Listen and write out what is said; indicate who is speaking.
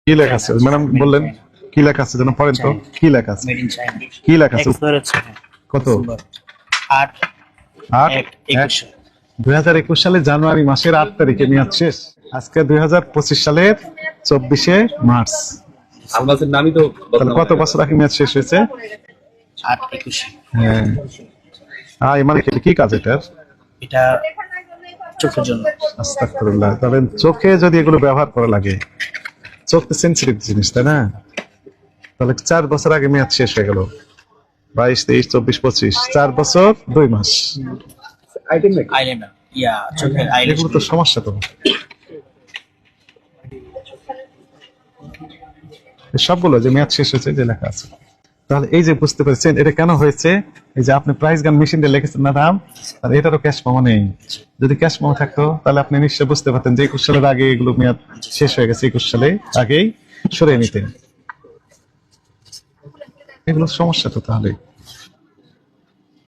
Speaker 1: কি লেখা আছে ম্যাডাম বললেন? কি লেখা আছে যেন পড়েন তো, কি লেখা আছে?
Speaker 2: Made in China.
Speaker 1: কি লেখা আছে?
Speaker 2: এক্সপায়ার হচ্ছে
Speaker 1: কত?
Speaker 2: ডিসেম্বর 8
Speaker 1: আট
Speaker 2: 21
Speaker 1: 2021 সালে জানুয়ারি মাসের 8 তারিখে মেয়াদ শেষ। আজকে 2025 সালের 24শে মার্চ।
Speaker 3: আলমাসের নামই তো
Speaker 1: তাহলে কত বছর আগে মেয়াদ শেষ হয়েছে?
Speaker 2: 8 21।
Speaker 1: হ্যাঁ। মানে কি কাজ এটার?
Speaker 2: এটা চোখের জন্য।
Speaker 1: আস্তাগফিরুল্লাহ। তাহলে চোখে যদি এগুলো ব্যবহার করা লাগে, চোখ তো সেন্সিটিভ জিনিস, তাই না? তাহলে 4 বছর আগে মেয়াদ শেষ হয়ে গেল। 22, 23, 24, 25, 4 বছর 2 মাস।
Speaker 3: আইটেম নাকি?
Speaker 2: আইলাইনার চোখের আইল্যাশ।
Speaker 1: এগুলো তো সমস্যা তো। সবগুলো যে মেয়াদ শেষ হয়েছে যে লেখা আছে। তাহলে এই যে বুঝতে পেরেছেন এটা কেন হয়েছে, এই যে আপনি প্রাইস গান মেশিন দিয়ে লিখেছেন না দাম, আর এটারও ক্যাশ মেমো নেই। যদি ক্যাশ মেমো থাকতো তাহলে আপনি নিশ্চয়ই বুঝতে পারতেন যে 21 সালের আগে এগুলো মেয়াদ শেষ হয়ে গেছে, 21 সালে আগেই সরিয়ে নিতেন। এগুলো সমস্যা তো তাহলে।